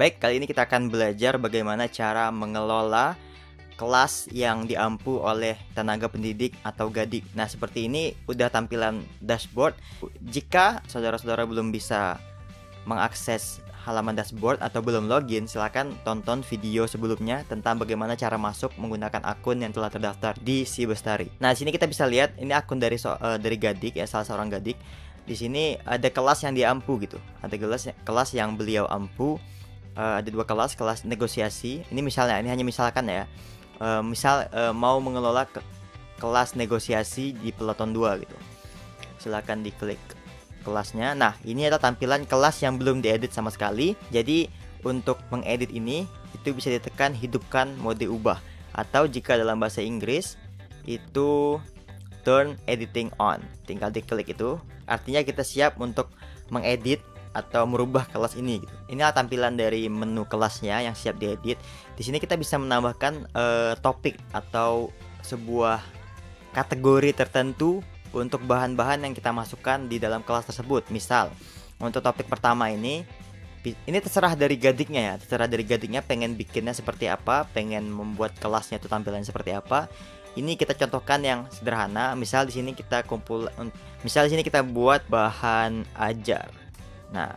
Baik, kali ini kita akan belajar bagaimana cara mengelola kelas yang diampu oleh tenaga pendidik atau Gadik. Nah, seperti ini udah tampilan dashboard. Jika saudara-saudara belum bisa mengakses halaman dashboard atau belum login, silakan tonton video sebelumnya tentang bagaimana cara masuk menggunakan akun yang telah terdaftar di Si Bestari. Nah, di sini kita bisa lihat ini akun dari Gadik ya, salah seorang Gadik. Di sini ada kelas yang diampu gitu. Ada kelas yang beliau ampu. Ada dua kelas negosiasi. Ini misalnya, ini hanya misalkan ya. Mau mengelola kelas negosiasi di Peloton 2 gitu. Silakan diklik kelasnya. Nah, ini adalah tampilan kelas yang belum diedit sama sekali. Jadi untuk mengedit ini itu bisa ditekan hidupkan mode ubah, atau jika dalam bahasa Inggris itu turn editing on. Tinggal diklik itu. Artinya kita siap untuk mengedit atau merubah kelas ini gitu. Inilah tampilan dari menu kelasnya yang siap diedit. Di sini kita bisa menambahkan topik atau sebuah kategori tertentu untuk bahan-bahan yang kita masukkan di dalam kelas tersebut. Misal, untuk topik pertama ini terserah dari Gadiknya ya. Terserah dari Gadiknya pengen bikinnya seperti apa, pengen membuat kelasnya itu tampilannya seperti apa. Ini kita contohkan yang sederhana. Misal di sini kita buat bahan ajar. Nah,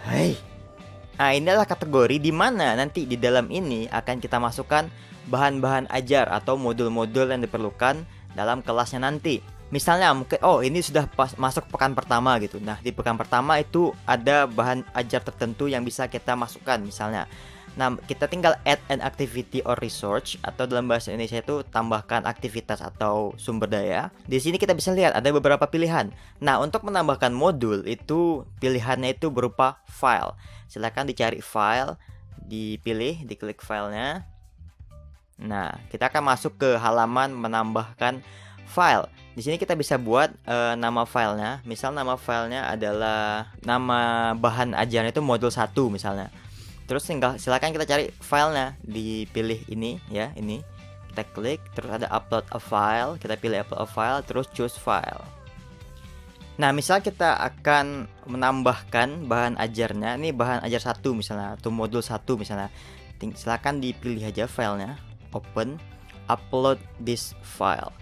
ini adalah kategori di mana nanti di dalam ini akan kita masukkan bahan-bahan ajar atau modul-modul yang diperlukan dalam kelasnya nanti. Misalnya mungkin ini sudah masuk pekan pertama gitu. Nah, di pekan pertama itu ada bahan ajar tertentu yang bisa kita masukkan misalnya. Nah, kita tinggal add an activity or resource, atau dalam bahasa Indonesia itu tambahkan aktivitas atau sumber daya. Di sini kita bisa lihat ada beberapa pilihan. Nah, untuk menambahkan modul itu pilihannya itu berupa file. Silakan dicari file, dipilih, diklik filenya. Nah, kita akan masuk ke halaman menambahkan file. Di sini kita bisa buat nama filenya. Misal nama filenya adalah nama bahan ajarnya itu modul 1 misalnya. Terus silakan kita cari filenya, dipilih ini ya, ini. Kita klik, terus ada upload a file, kita pilih upload a file, terus choose file. Nah, misal kita akan menambahkan bahan ajarnya, ini bahan ajar 1 misalnya, atau modul 1 misalnya. Silakan dipilih aja filenya, open, upload this file.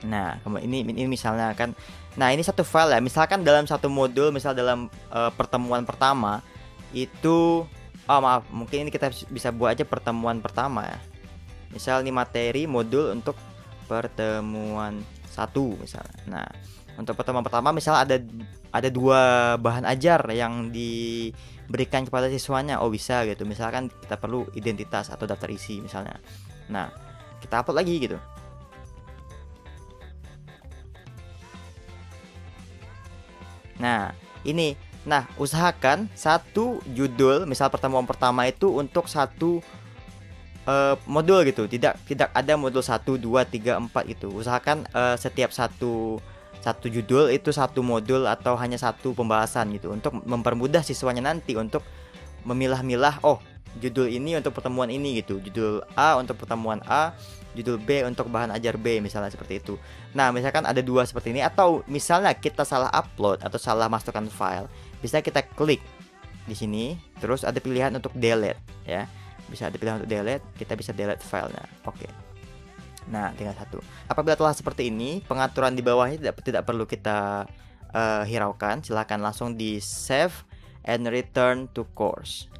Nah, ini misalnya kan. Nah, ini satu file ya. Misalkan dalam satu modul, misal dalam pertemuan pertama itu mungkin ini kita bisa buat aja pertemuan pertama ya. Misal ini materi modul untuk pertemuan 1 misalnya. Nah, untuk pertemuan pertama misal ada 2 bahan ajar yang diberikan kepada siswanya. Bisa gitu. Misalkan kita perlu identitas atau daftar isi misalnya. Nah, kita upload lagi gitu. Nah, ini. Nah, usahakan satu judul, misal pertemuan pertama itu untuk satu modul gitu. Tidak ada modul 1, 2, 3, 4 gitu. Usahakan setiap satu judul itu satu modul atau hanya satu pembahasan gitu, untuk mempermudah siswanya nanti untuk memilah-milah, judul ini untuk pertemuan ini gitu. Judul A untuk pertemuan A, judul B untuk bahan ajar B misalnya seperti itu. Nah, misalkan ada 2 seperti ini, atau misalnya kita salah upload atau salah masukkan file, bisa kita klik di sini, terus ada pilihan untuk delete ya. Bisa ada pilihan untuk delete, kita bisa delete filenya. Oke. Nah, tinggal satu. Apabila telah seperti ini, pengaturan di bawahnya tidak perlu kita hiraukan. Silahkan langsung di save and return to course.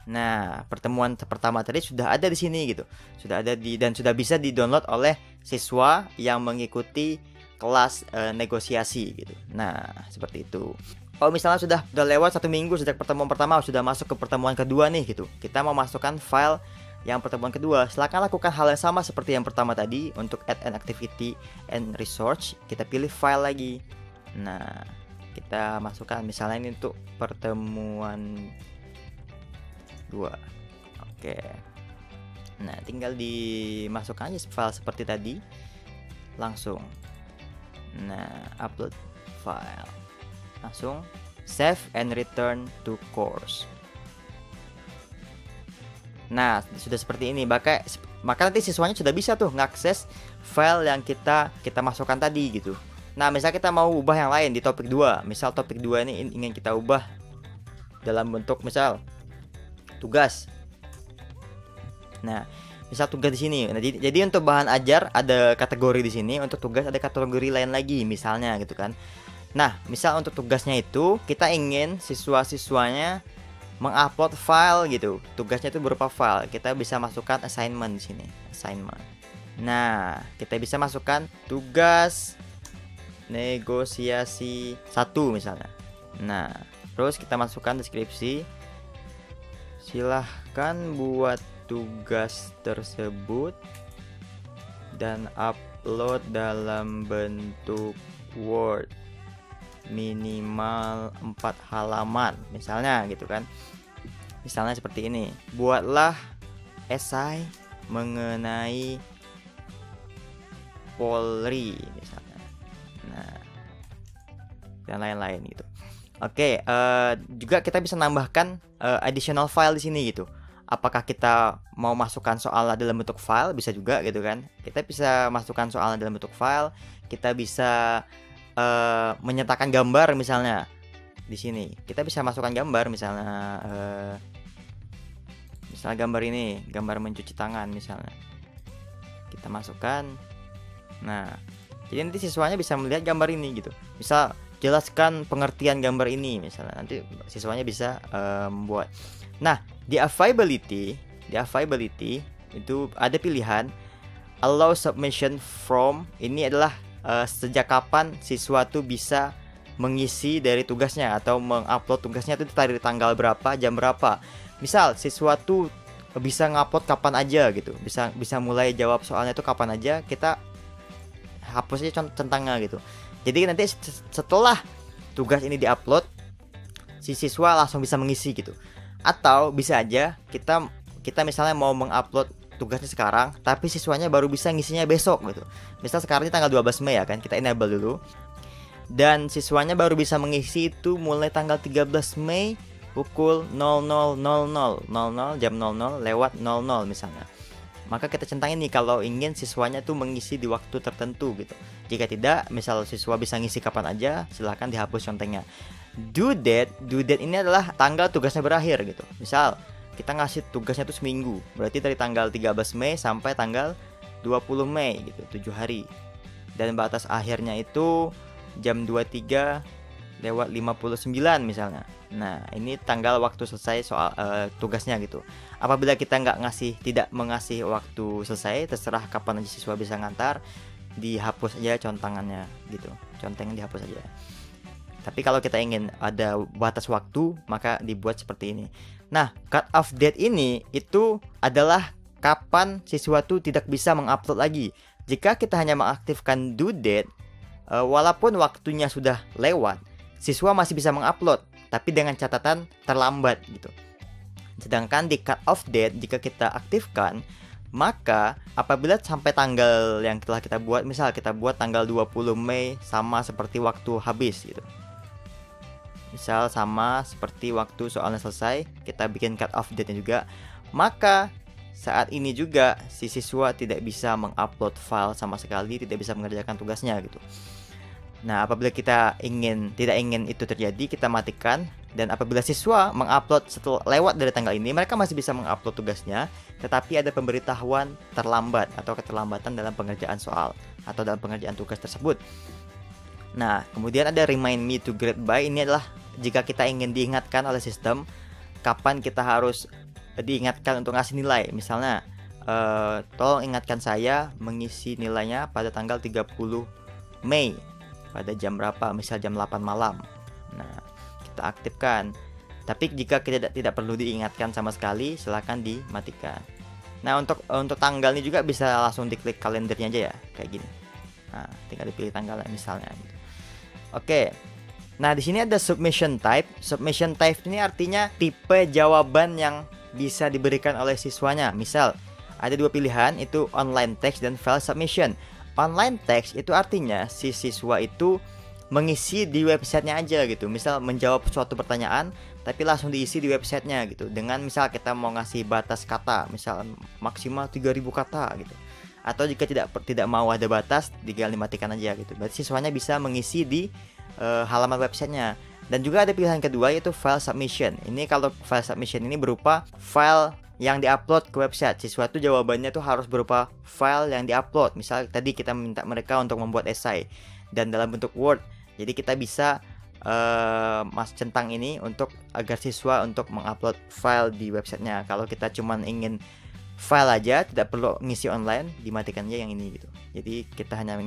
Nah, pertemuan pertama tadi sudah ada di sini gitu. Sudah ada dan sudah bisa di-download oleh siswa yang mengikuti kelas negosiasi gitu. Nah, seperti itu. Misalnya sudah lewat 1 minggu sejak pertemuan pertama, sudah masuk ke pertemuan kedua nih gitu. Kita mau masukkan file yang pertemuan kedua. Silakan lakukan hal yang sama seperti yang pertama tadi. Untuk add an activity and resource, kita pilih file lagi. Nah, kita masukkan misalnya ini untuk pertemuan 2. Oke. Nah, tinggal dimasukkan aja file seperti tadi. Langsung. Nah, upload file. Langsung save and return to course. Nah, sudah seperti ini. Maka nanti siswanya sudah bisa tuh ngakses file yang kita masukkan tadi gitu. Nah, misal kita mau ubah yang lain di topik 2. Misal topik 2 ini ingin kita ubah dalam bentuk misal tugas. Nah, misal tugas di sini. Nah, jadi untuk bahan ajar ada kategori di sini, untuk tugas ada kategori lain lagi misalnya gitu kan. Nah, misal untuk tugasnya itu kita ingin siswa-siswanya mengupload file gitu. Tugasnya itu berupa file. Kita bisa masukkan assignment di sini, assignment. Nah, kita bisa masukkan tugas negosiasi 1 misalnya. Nah, terus kita masukkan deskripsi. Silahkan buat tugas tersebut dan upload dalam bentuk Word minimal 4 halaman misalnya gitu kan. Misalnya seperti ini. Buatlah esai mengenai Polri misalnya. Nah, dan lain-lain gitu. Oke, juga kita bisa nambahkan additional file di sini gitu. Apakah kita mau masukkan soal dalam bentuk file, bisa juga gitu kan. Kita bisa masukkan soal dalam bentuk file. Kita bisa menyertakan gambar misalnya di sini. Kita bisa masukkan gambar misalnya, misalnya gambar ini, gambar mencuci tangan misalnya. Kita masukkan. Nah, jadi nanti siswanya bisa melihat gambar ini gitu. Misal jelaskan pengertian gambar ini misalnya, nanti siswanya bisa membuat. Nah, di availability itu ada pilihan allow submission from. Ini adalah sejak kapan siswa tuh bisa mengisi dari tugasnya atau mengupload tugasnya itu dari tanggal berapa, jam berapa. Misal siswa tuh bisa ngupload kapan aja gitu, bisa mulai jawab soalnya itu kapan aja, kita hapus aja centangnya gitu. Jadi nanti setelah tugas ini diupload, si siswa langsung bisa mengisi gitu. Atau bisa aja kita misalnya mau mengupload tugasnya sekarang, tapi siswanya baru bisa ngisinya besok gitu. Misal sekarang ini tanggal 12 Mei ya kan, kita enable dulu. Dan siswanya baru bisa mengisi itu mulai tanggal 13 Mei pukul 00.00 jam 00 lewat 00 misalnya. Maka kita centangin nih kalau ingin siswanya tuh mengisi di waktu tertentu gitu. Jika tidak, misal siswa bisa ngisi kapan aja, silahkan dihapus contengnya. Due date ini adalah tanggal tugasnya berakhir gitu. Misal kita ngasih tugasnya tuh seminggu, berarti dari tanggal 13 Mei sampai tanggal 20 Mei gitu, 7 hari. Dan batas akhirnya itu jam 23 lewat 59 misalnya. Nah, ini tanggal waktu selesai soal tugasnya gitu. Apabila kita tidak mengasih waktu selesai, terserah kapan aja siswa bisa ngantar, dihapus aja contangannya gitu. Conteng dihapus aja. Tapi kalau kita ingin ada batas waktu, maka dibuat seperti ini. Nah, cut off date ini itu adalah kapan siswa itu tidak bisa mengupload lagi. Jika kita hanya mengaktifkan due date, walaupun waktunya sudah lewat, siswa masih bisa mengupload, tapi dengan catatan terlambat gitu. Sedangkan di cut off date, jika kita aktifkan, maka apabila sampai tanggal yang telah kita buat, misal kita buat tanggal 20 Mei sama seperti waktu habis gitu. Misal sama seperti waktu soalnya selesai, kita bikin cut off date-nya juga. Maka saat ini juga si siswa tidak bisa mengupload file sama sekali, tidak bisa mengerjakan tugasnya gitu. Nah, apabila kita tidak ingin itu terjadi, kita matikan. Dan apabila siswa mengupload setelah lewat dari tanggal ini, mereka masih bisa mengupload tugasnya, tetapi ada pemberitahuan terlambat atau keterlambatan dalam pengerjaan soal atau dalam pengerjaan tugas tersebut. Nah, kemudian ada remind me to grade by. Ini adalah jika kita ingin diingatkan oleh sistem kapan kita harus diingatkan untuk ngasih nilai. Misalnya, tolong ingatkan saya mengisi nilainya pada tanggal 30 Mei pada jam berapa, misal jam 8 malam. Nah, kita aktifkan. Tapi jika kita tidak perlu diingatkan sama sekali, silakan dimatikan. Nah, untuk tanggal ini juga bisa langsung diklik kalendernya aja ya, kayak gini. Nah, tinggal dipilih tanggalnya misalnya gitu. Oke. Nah, di sini ada submission type. Submission type ini artinya tipe jawaban yang bisa diberikan oleh siswanya. Misal, ada dua pilihan, itu online text dan file submission. Online text itu artinya si siswa itu mengisi di websitenya aja gitu. Misal menjawab suatu pertanyaan tapi langsung diisi di websitenya gitu. Dengan misal kita mau ngasih batas kata, misal maksimal 3000 kata gitu. atau jika tidak mau ada batas, tinggal dimatikan aja gitu. Berarti siswanya bisa mengisi di halaman websitenya. Dan juga ada pilihan kedua, yaitu file submission. Ini kalau file submission ini berupa file yang diupload ke website. Siswa itu jawabannya tuh harus berupa file yang diupload. Misal tadi kita minta mereka untuk membuat esai dan dalam bentuk Word. Jadi kita bisa centang ini untuk agar siswa untuk mengupload file di websitenya. Kalau kita cuman ingin file aja, tidak perlu ngisi online, dimatikan aja yang ini gitu. Jadi kita hanya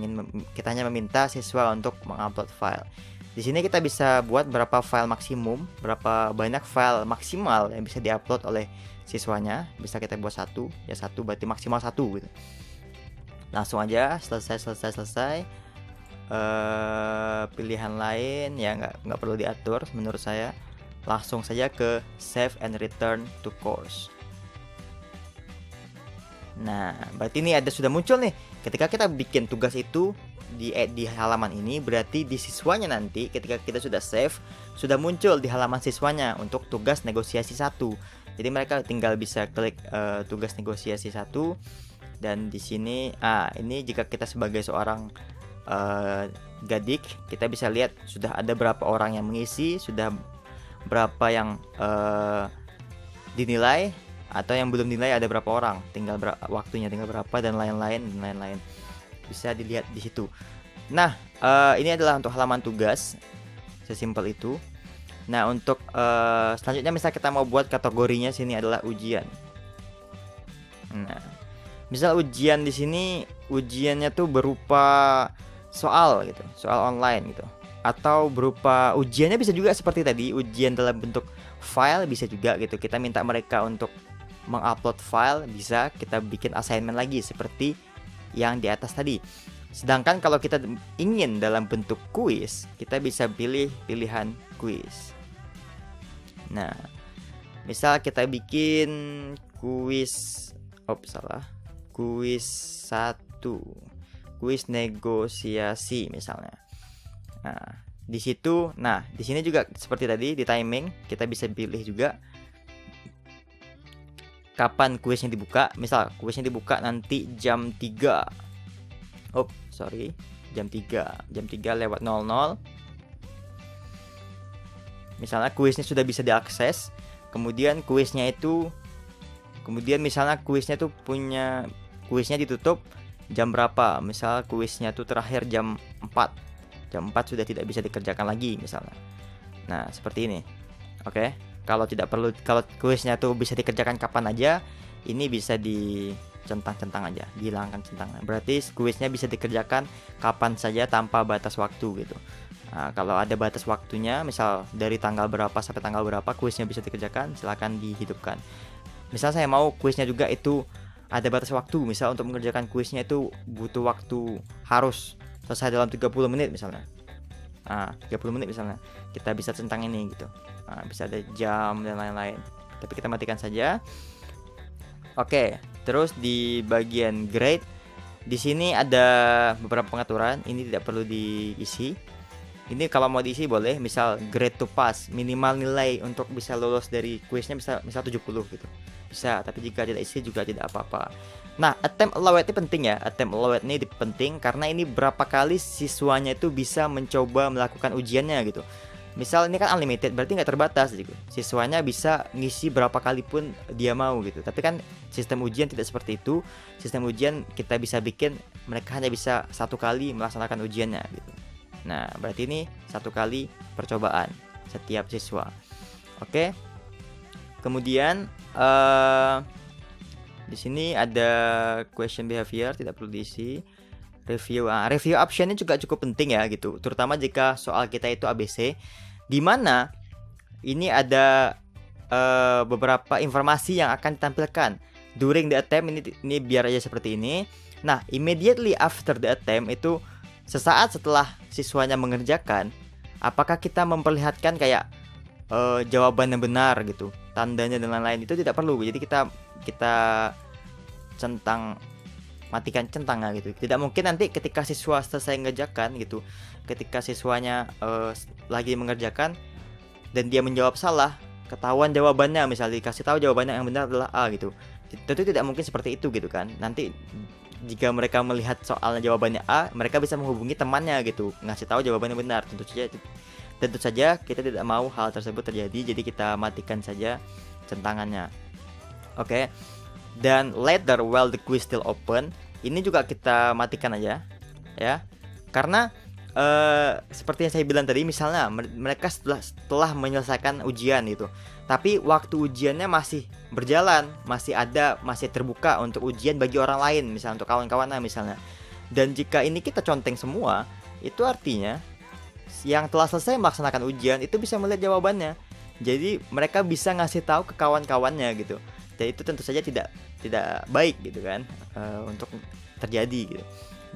meminta siswa untuk mengupload file. Di sini kita bisa buat berapa file maksimum, berapa banyak file maksimal yang bisa diupload oleh siswanya. Bisa kita buat satu berarti maksimal 1 gitu. Langsung aja selesai. Pilihan lain ya nggak perlu diatur menurut saya. Langsung saja ke save and return to course. Nah, berarti ini sudah muncul nih. Ketika kita bikin tugas itu di halaman ini, berarti di siswanya nanti ketika kita sudah save, sudah muncul di halaman siswanya untuk tugas negosiasi 1. Jadi mereka tinggal bisa klik tugas negosiasi 1, dan di sini ini jika kita sebagai seorang Gadik, kita bisa lihat sudah ada berapa orang yang mengisi, sudah berapa yang dinilai, atau yang belum dinilai ada berapa orang, tinggal waktunya tinggal berapa, dan lain-lain bisa dilihat di situ. Nah, ini adalah untuk halaman tugas, sesimpel itu. Nah, untuk selanjutnya misal kita mau buat kategorinya, sini adalah ujian. Nah, misal ujian di sini ujiannya tuh berupa soal gitu, soal online gitu, atau berupa ujiannya bisa juga seperti tadi, ujian dalam bentuk file bisa juga gitu. Kita minta mereka untuk mengupload file, bisa kita bikin assignment lagi seperti yang di atas tadi. Sedangkan kalau kita ingin dalam bentuk kuis, kita bisa pilih pilihan kuis. Nah, misal kita bikin kuis kuis 1, kuis negosiasi misalnya. Nah, di situ, di sini juga seperti tadi di timing, kita bisa pilih juga kapan kuisnya dibuka. Misal kuisnya dibuka nanti jam 3. Jam 3 lewat 00. Misalnya kuisnya sudah bisa diakses. Kemudian misalnya kuisnya ditutup jam berapa? Misal kuisnya tuh terakhir jam 4. Jam 4 sudah tidak bisa dikerjakan lagi misalnya. Nah, seperti ini. Oke. Kalau kuisnya tuh bisa dikerjakan kapan aja, ini bisa dicentang-centang aja, dihilangkan centangnya. Berarti kuisnya bisa dikerjakan kapan saja tanpa batas waktu gitu. Nah, kalau ada batas waktunya, misal dari tanggal berapa sampai tanggal berapa kuisnya bisa dikerjakan, silakan dihidupkan. Misal saya mau kuisnya juga itu ada batas waktu, misal untuk mengerjakan kuisnya itu butuh waktu harus selesai dalam 30 menit misalnya. 30 menit misalnya, kita bisa centang ini gitu. Bisa ada jam dan lain-lain. Tapi kita matikan saja. Oke, terus di bagian grade, di sini ada beberapa pengaturan. Ini tidak perlu diisi. Ini kalau mau diisi boleh. Misal grade to pass, minimal nilai untuk bisa lolos dari kuisnya misal 70 gitu. Bisa, tapi jika tidak isi juga tidak apa-apa. Nah, attempt allowed ini penting ya. Attempt allowed ini penting karena ini berapa kali siswanya itu bisa mencoba melakukan ujiannya gitu. Misal ini kan unlimited, berarti nggak terbatas gitu. Siswanya bisa ngisi berapa kali pun dia mau gitu. Tapi kan sistem ujian tidak seperti itu. Sistem ujian kita bisa bikin mereka hanya bisa 1 kali melaksanakan ujiannya gitu. Nah, berarti ini 1 kali percobaan setiap siswa. Oke. Kemudian di sini ada question behavior, tidak perlu diisi. Review option ini juga cukup penting ya gitu, terutama jika soal kita itu ABC, di mana ini ada beberapa informasi yang akan ditampilkan during the attempt. Ini biar aja seperti ini. Nah, immediately after the attempt itu sesaat setelah siswanya mengerjakan, apakah kita memperlihatkan kayak jawaban yang benar gitu, tandanya dan lain-lain, itu tidak perlu. Jadi kita matikan centangnya gitu. Tidak mungkin nanti ketika siswa selesai mengerjakan gitu, ketika siswanya lagi mengerjakan dan dia menjawab salah, ketahuan jawabannya, misalnya dikasih tahu jawabannya yang benar adalah A gitu. Tentu tidak mungkin seperti itu gitu kan. Nanti jika mereka melihat soalnya jawabannya A, mereka bisa menghubungi temannya gitu, ngasih tahu jawabannya benar. Tentu saja kita tidak mau hal tersebut terjadi, jadi kita matikan saja centangannya. Oke. Dan later while the quiz still open, ini juga kita matikan aja ya. Karena seperti yang saya bilang tadi, misalnya mereka setelah menyelesaikan ujian itu, tapi waktu ujiannya masih berjalan, masih terbuka untuk ujian bagi orang lain, misalnya untuk kawan-kawannya misalnya. Dan jika ini kita conteng semua, itu artinya yang telah selesai melaksanakan ujian itu bisa melihat jawabannya. Jadi mereka bisa ngasih tahu ke kawan-kawannya gitu. Dan itu tentu saja tidak baik gitu kan, untuk terjadi gitu.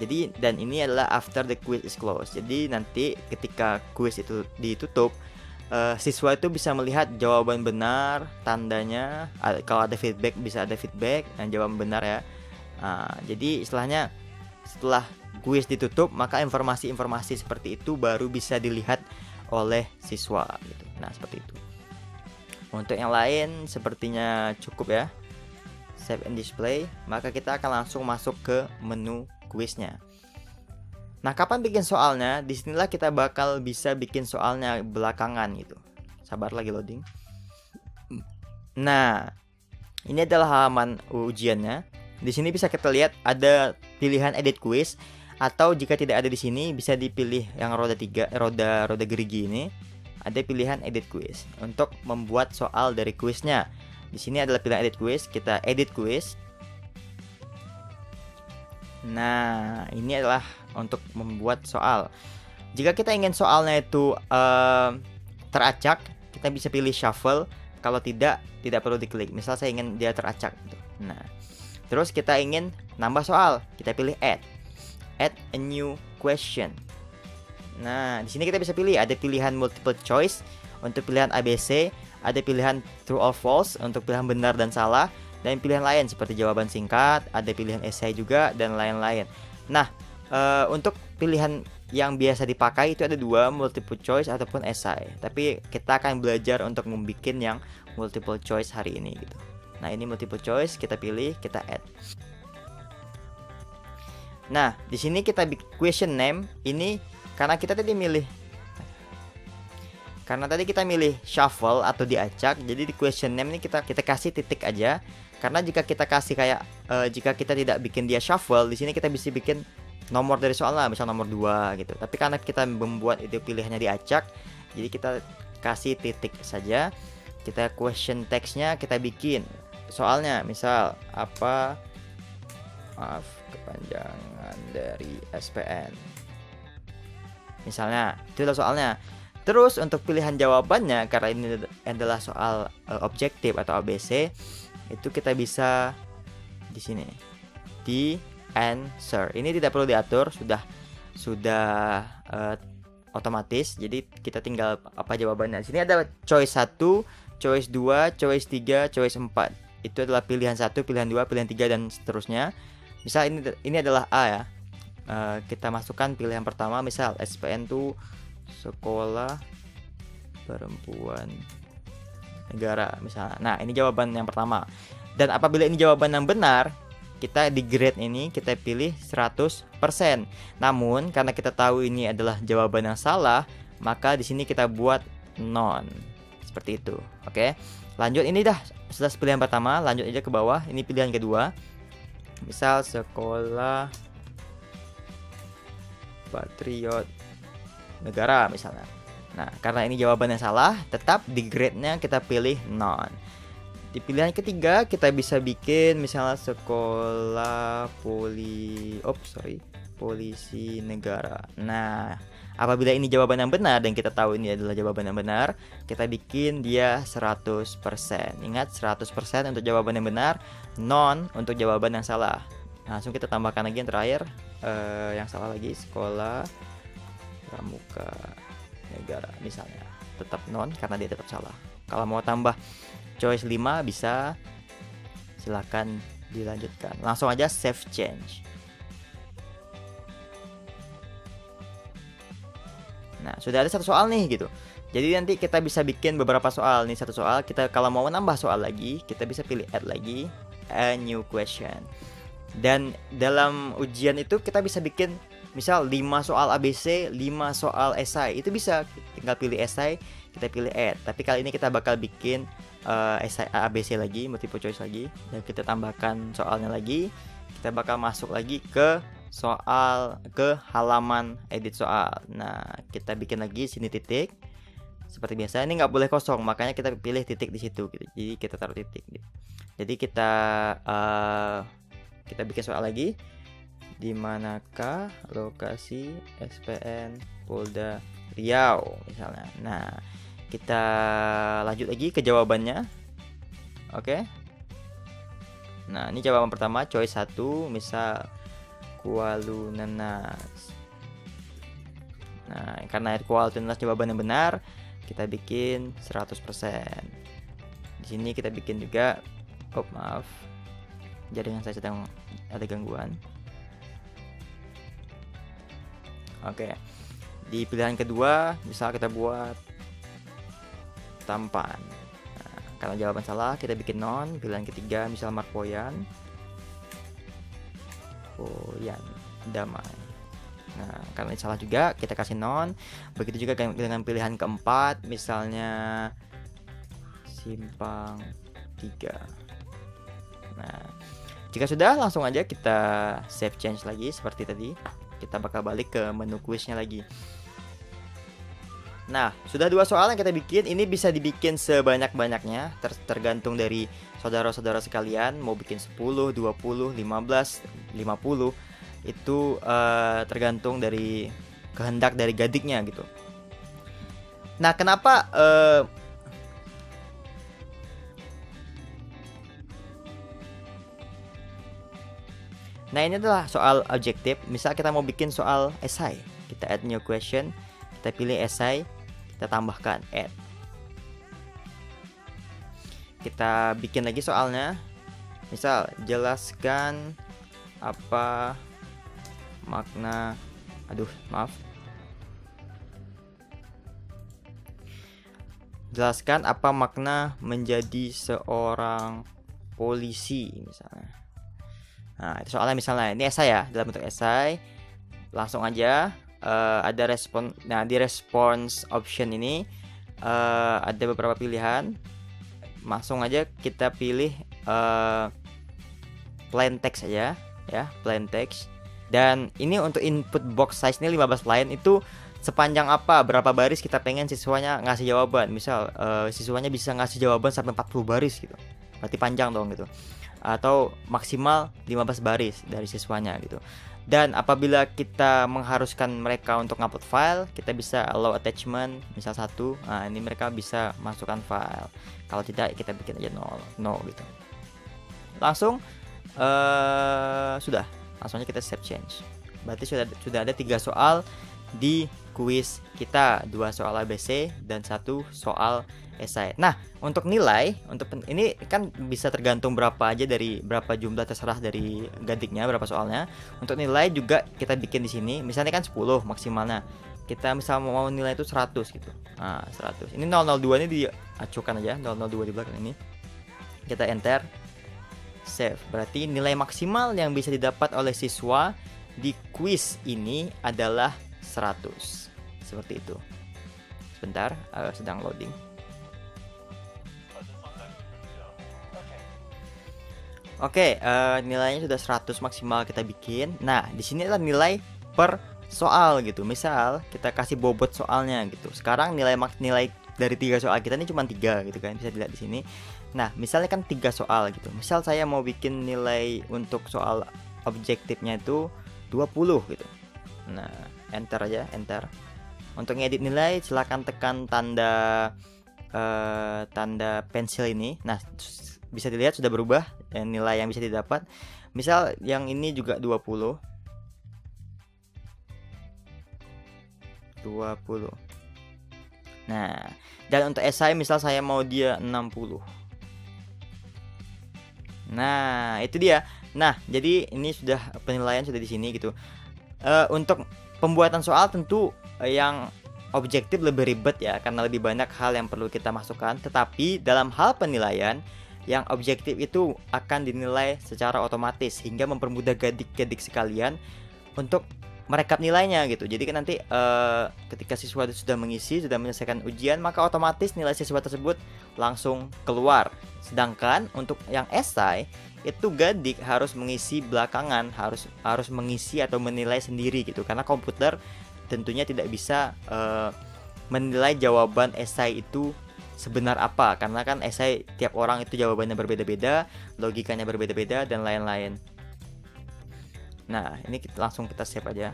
Jadi, dan ini adalah after the quiz is closed. Jadi nanti ketika quiz itu ditutup, siswa itu bisa melihat jawaban benar, tandanya. Kalau ada feedback bisa ada feedback dan jawaban benar ya. Jadi istilahnya setelah quiz ditutup, maka informasi-informasi seperti itu baru bisa dilihat oleh siswa gitu. Nah, seperti itu. Untuk yang lain sepertinya cukup ya. Save and display. Maka kita akan langsung masuk ke menu kuisnya. Nah, kapan bikin soalnya? Disinilah kita bakal bisa bikin soalnya belakangan gitu. Sabar lagi loading. Nah, ini adalah halaman ujiannya. Di sini bisa kita lihat ada pilihan edit quiz, atau jika tidak ada di sini bisa dipilih yang roda gerigi ini. Ada pilihan edit quiz untuk membuat soal dari kuisnya. Di sini adalah pilihan edit quiz, kita edit quiz. Nah, ini adalah untuk membuat soal. Jika kita ingin soalnya itu teracak, kita bisa pilih shuffle. Kalau tidak perlu diklik. Misal saya ingin dia teracak gitu. Nah, terus kita ingin nambah soal, kita pilih add a new question. Nah, di sini kita bisa pilih, ada pilihan multiple choice untuk pilihan ABC, ada pilihan true or false untuk pilihan benar dan salah, dan pilihan lain seperti jawaban singkat, ada pilihan esai juga, dan lain-lain. Nah, untuk pilihan yang biasa dipakai itu ada dua, multiple choice ataupun esai. Tapi kita akan belajar untuk membuat yang multiple choice hari ini gitu. Nah, ini multiple choice, kita pilih, kita add. Nah, di sini kita question name ini karena kita tadi milih shuffle atau diacak, jadi di question name ini kita kasih titik aja. Karena jika kita kasih kayak jika kita tidak bikin dia shuffle, di sini kita bisa bikin nomor dari soalnya, misal nomor 2 gitu. Tapi karena kita membuat itu pilihannya diacak, jadi kita kasih titik saja. Kita question text-nya kita bikin soalnya, misal apa kepanjangan dari SPN. Misalnya, itu adalah soalnya. Terus untuk pilihan jawabannya, karena ini adalah soal objektif atau ABC, itu kita bisa di sini di answer. Ini tidak perlu diatur, sudah otomatis. Jadi kita tinggal apa jawabannya. Di sini ada choice 1, choice 2, choice 3, choice 4. Itu adalah pilihan 1, pilihan 2, pilihan 3 dan seterusnya. Misal ini adalah A ya. Kita masukkan pilihan pertama, misal SPN itu Sekolah Perempuan Negara misalnya. Nah, ini jawaban yang pertama. Dan apabila ini jawaban yang benar, kita di grade ini kita pilih 100%. Namun karena kita tahu ini adalah jawaban yang salah, maka di sini kita buat non. Seperti itu. Oke. Lanjut, ini dah setelah pilihan pertama, lanjut aja ke bawah. Ini pilihan kedua. Misal Sekolah Patriot Negara misalnya. Nah, karena ini jawabannya salah, tetap di grade-nya kita pilih non. Di pilihan ketiga kita bisa bikin misalnya Sekolah Polisi Negara. Nah, apabila ini jawaban yang benar dan kita tahu ini adalah jawaban yang benar, kita bikin dia 100%. Ingat, 100% untuk jawaban yang benar, non untuk jawaban yang salah. Langsung kita tambahkan lagi yang terakhir, yang salah lagi, Sekolah Pramuka Negara misalnya. Tetap non karena dia tetap salah. Kalau mau tambah choice 5 bisa, silakan dilanjutkan. Langsung aja save change. Nah, sudah ada satu soal nih gitu. Jadi nanti kita bisa bikin beberapa soal. Nih satu soal, kita kalau mau nambah soal lagi, kita bisa pilih add lagi, a new question. Dan dalam ujian itu kita bisa bikin misal 5 soal ABC, 5 soal esai. Itu bisa, tinggal pilih esai, kita pilih add. Tapi kali ini kita bakal bikin esai ABC lagi, multiple choice lagi, dan kita tambahkan soalnya lagi. Kita bakal masuk lagi ke halaman edit soal. Nah, kita bikin lagi sini titik. Seperti biasa, ini nggak boleh kosong, makanya kita pilih titik di situ gitu. Jadi kita taruh titik gitu. Jadi kita bikin soal lagi. Di manakah lokasi SPN Polda Riau misalnya. Nah, kita lanjut lagi ke jawabannya. Oke. Nah, ini jawaban pertama, choice 1, misal Kualunanas. Nah, karena Kualunanas jawaban yang benar, kita bikin 100%. Di sini kita bikin juga, maaf, jaringan saya sedang ada gangguan. Oke. Di pilihan kedua, misal kita buat tampan. Nah, karena jawaban salah, kita bikin non. Pilihan ketiga, misal Marpoyan, damai. Nah, karena salah juga, kita kasih non. Begitu juga dengan pilihan keempat, misalnya Simpang 3. Nah, jika sudah, langsung aja kita save change lagi seperti tadi. Kita bakal balik ke menu kuisnya lagi. Nah, sudah 2 soal yang kita bikin. Ini bisa dibikin sebanyak-banyaknya, tergantung dari saudara-saudara sekalian. Mau bikin 10, 20, 15, 50. Itu tergantung dari kehendak dari gadiknya gitu. Nah, kenapa Nah, ini adalah soal objektif. Misal kita mau bikin soal esai, kita add new question, kita pilih esai, kita tambahkan add. Kita bikin lagi soalnya. Misal, jelaskan apa makna Jelaskan apa makna menjadi seorang polisi misalnya. Nah, itu soalnya misalnya ini esai ya, dalam bentuk esai. Langsung aja ada respon. Nah, di response option ini ada beberapa pilihan. Langsung aja kita pilih plain text aja ya, plain text. Dan ini untuk input box size ini 15 line, itu sepanjang apa, berapa baris kita pengen siswanya ngasih jawaban. Misal siswanya bisa ngasih jawaban sampai 40 baris gitu. Berarti panjang dong gitu. Atau maksimal 15 baris dari siswanya gitu. Dan apabila kita mengharuskan mereka untuk ngupload file, kita bisa allow attachment misal 1. Nah, ini mereka bisa masukkan file. Kalau tidak, kita bikin aja 0 gitu. Langsung sudah, langsung aja kita save change. Berarti sudah ada 3 soal di kuis kita, 2 soal ABC dan 1 soal esai. Nah, untuk nilai, ini kan bisa tergantung berapa aja, dari berapa jumlah, terserah dari gadiknya berapa soalnya. Untuk nilai juga kita bikin di sini. Misalnya kan 10 maksimalnya. Kita misal mau nilai itu 100 gitu. Nah, 100. Ini 002 ini diacukan aja, 002 di belakang ini. Kita enter. Save. Berarti nilai maksimal yang bisa didapat oleh siswa di kuis ini adalah 100. Seperti itu. Sebentar, sedang loading. Oke, nilainya sudah 100 maksimal kita bikin. Nah, di sini adalah nilai per soal gitu. Misal kita kasih bobot soalnya gitu. Sekarang nilai dari 3 soal kita ini cuma 3 gitu kan. Bisa dilihat di sini. Nah, misalnya kan 3 soal gitu. Misal saya mau bikin nilai untuk soal objektifnya itu 20 gitu. Nah, enter aja, enter. Untuk ngedit nilai silakan tekan tanda pensil ini. Nah, bisa dilihat sudah berubah nilai yang bisa didapat. Misal yang ini juga 20. Nah, dan untuk esai misal saya mau dia 60. Nah, itu dia. Nah, jadi ini sudah penilaian sudah di sini gitu. Untuk pembuatan soal tentu yang objektif lebih ribet ya, karena lebih banyak hal yang perlu kita masukkan. Tetapi dalam hal penilaian, yang objektif itu akan dinilai secara otomatis hingga mempermudah gadik-gadik sekalian untuk merekap nilainya gitu. Jadi kan nanti ketika siswa itu sudah mengisi, sudah menyelesaikan ujian, maka otomatis nilai siswa tersebut langsung keluar. Sedangkan untuk yang esai itu gadik harus mengisi belakangan, harus mengisi atau menilai sendiri gitu. Karena komputer tentunya tidak bisa menilai jawaban esai itu sebenar apa, karena kan esai tiap orang itu jawabannya berbeda-beda, logikanya berbeda-beda dan lain-lain. Nah, ini langsung kita save aja.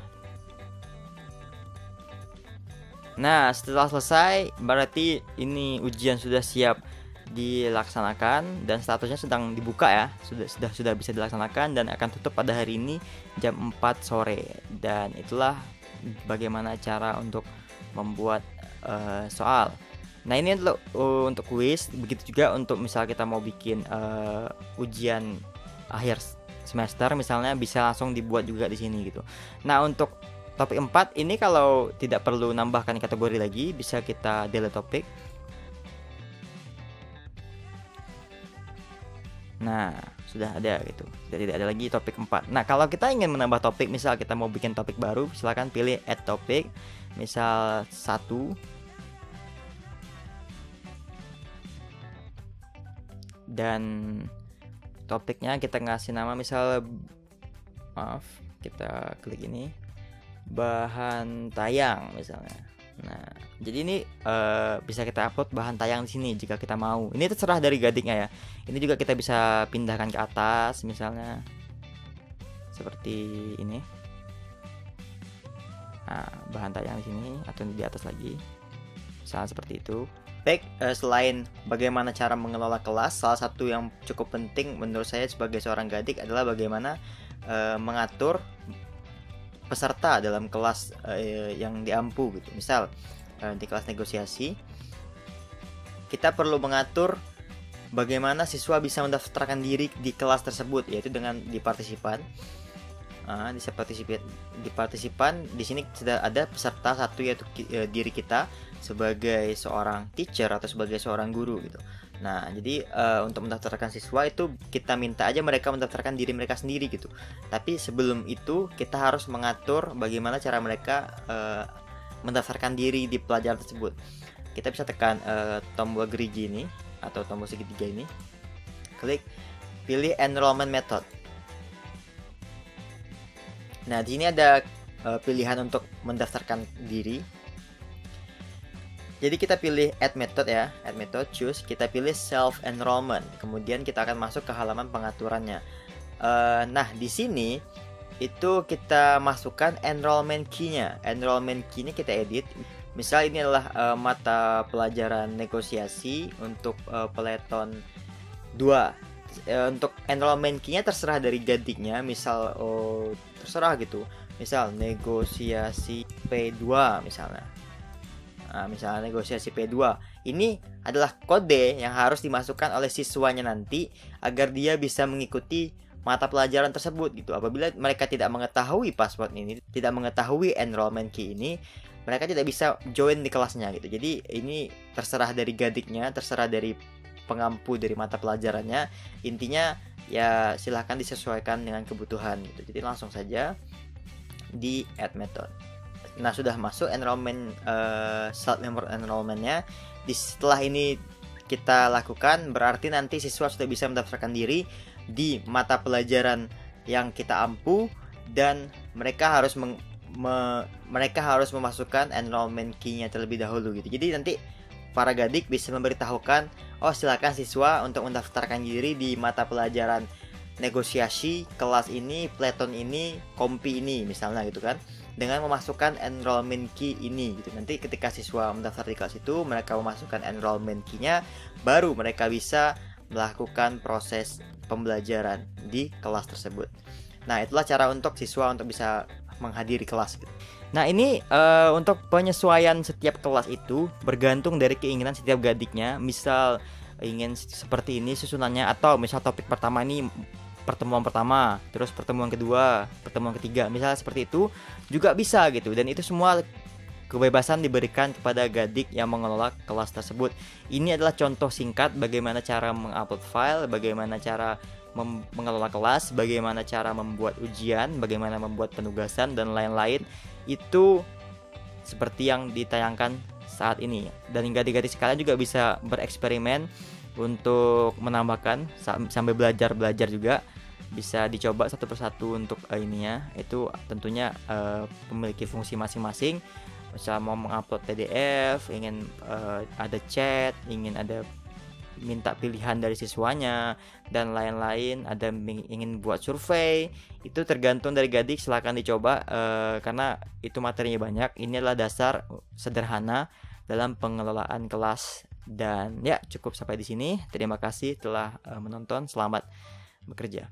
Nah, setelah selesai berarti ini ujian sudah siap dilaksanakan dan statusnya sedang dibuka ya. Sudah bisa dilaksanakan dan akan tutup pada hari ini jam 4 sore. Dan itulah bagaimana cara untuk membuat soal. Nah, ini untuk kuis. Begitu juga untuk misal kita mau bikin ujian akhir semester misalnya, bisa langsung dibuat juga di sini gitu. Nah, untuk topik 4 ini kalau tidak perlu nambahkan kategori lagi, bisa kita delete topik. Nah, sudah ada gitu. Sudah tidak ada lagi topik 4. Nah, kalau kita ingin menambah topik, misal kita mau bikin topik baru, silakan pilih add topik. Misal 1. Dan topiknya kita ngasih nama misal, kita klik ini bahan tayang misalnya. Nah, jadi ini bisa kita upload bahan tayang di sini jika kita mau. Ini terserah dari gadiknya ya. Ini juga kita bisa pindahkan ke atas misalnya seperti ini. Nah, bahan tayang di sini atau di atas lagi, misalnya seperti itu. Baik, selain bagaimana cara mengelola kelas, salah satu yang cukup penting menurut saya sebagai seorang gadik adalah bagaimana mengatur peserta dalam kelas yang diampu gitu. Misal di kelas negosiasi, kita perlu mengatur bagaimana siswa bisa mendaftarkan diri di kelas tersebut, yaitu dengan di partisipan. Di partisipan di sini sudah ada peserta satu, yaitu diri kita sebagai seorang teacher atau sebagai seorang guru gitu. Nah, jadi untuk mendaftarkan siswa itu kita minta aja mereka mendaftarkan diri mereka sendiri gitu. Tapi sebelum itu kita harus mengatur bagaimana cara mereka mendaftarkan diri di pelajaran tersebut. Kita bisa tekan tombol gerigi ini atau tombol segitiga ini, klik pilih enrollment method. Nah, di sini ada pilihan untuk mendaftarkan diri. Jadi kita pilih add method ya, add method, choose, kita pilih self enrollment. Kemudian kita akan masuk ke halaman pengaturannya. Nah, di sini itu kita masukkan enrollment key-nya. Enrollment key-nya kita edit. Misal ini adalah mata pelajaran negosiasi untuk peleton 2. Untuk enrollment key-nya terserah dari gadiknya. Misal terserah gitu. Misal negosiasi P2 misalnya. Nah, misalnya negosiasi P2. Ini adalah kode yang harus dimasukkan oleh siswanya nanti agar dia bisa mengikuti mata pelajaran tersebut gitu. Apabila mereka tidak mengetahui password ini, tidak mengetahui enrollment key ini, mereka tidak bisa join di kelasnya gitu. Jadi ini terserah dari gadiknya, terserah dari pengampu dari mata pelajarannya. Intinya ya silahkan disesuaikan dengan kebutuhan gitu. Jadi langsung saja di add method. Nah, sudah masuk enrollment, start member enrollmentnya. Setelah ini kita lakukan, berarti nanti siswa sudah bisa mendaftarkan diri di mata pelajaran yang kita ampu, dan mereka harus mereka harus memasukkan enrollment key-nya terlebih dahulu gitu. Jadi nanti para gadik bisa memberitahukan, oh silakan siswa untuk mendaftarkan diri di mata pelajaran negosiasi kelas ini, peleton ini, kompi ini misalnya gitu kan, dengan memasukkan enrollment key ini gitu. Nanti ketika siswa mendaftar di kelas itu, mereka memasukkan enrollment key-nya, baru mereka bisa melakukan proses pembelajaran di kelas tersebut. Nah, itulah cara untuk siswa untuk bisa menghadiri kelas gitu. Nah, ini untuk penyesuaian setiap kelas itu bergantung dari keinginan setiap gadiknya. Misal ingin seperti ini susunannya, atau misal topik pertama ini pertemuan pertama, terus pertemuan kedua, pertemuan ketiga, misalnya seperti itu juga bisa gitu. Dan itu semua kebebasan diberikan kepada Gadik yang mengelola kelas tersebut. Ini adalah contoh singkat bagaimana cara mengupload file, bagaimana cara mengelola kelas, bagaimana cara membuat ujian, bagaimana membuat penugasan, dan lain-lain. Itu seperti yang ditayangkan saat ini. Dan adik-adik sekalian juga bisa bereksperimen untuk menambahkan sambil belajar juga. Bisa dicoba satu persatu untuk ininya. Itu tentunya memiliki fungsi masing-masing. Misal mau mengupload PDF, ingin ada chat, ingin ada minta pilihan dari siswanya dan lain-lain, ada ingin buat survei, itu tergantung dari Gadik. Silahkan dicoba karena itu materinya banyak. Ini adalah dasar sederhana dalam pengelolaan kelas. Dan ya, cukup sampai di sini. Terima kasih telah menonton. Selamat bekerja.